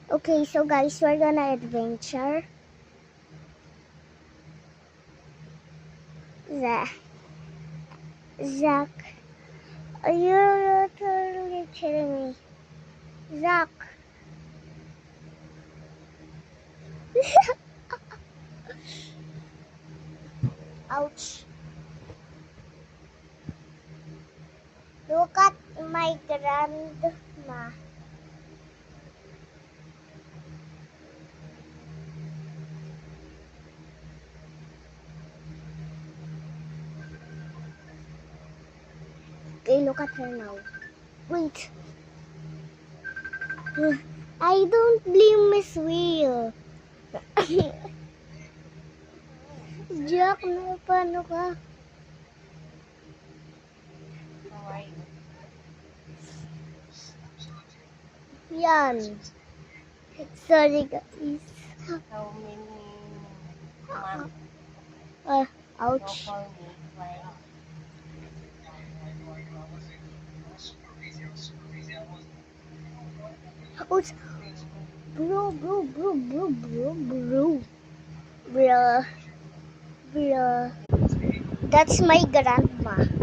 Okay, so guys, we're gonna adventure. Zach, are you literally kidding me? Zach. Ouch. Look at my grandma. Okay, look at her now. Wait. I don't blame Miss Will. Jack, na paano ka? Yan. Sorry guys. How many months Ouch. for me? Ouch. Bro. Bruh. That's my grandma.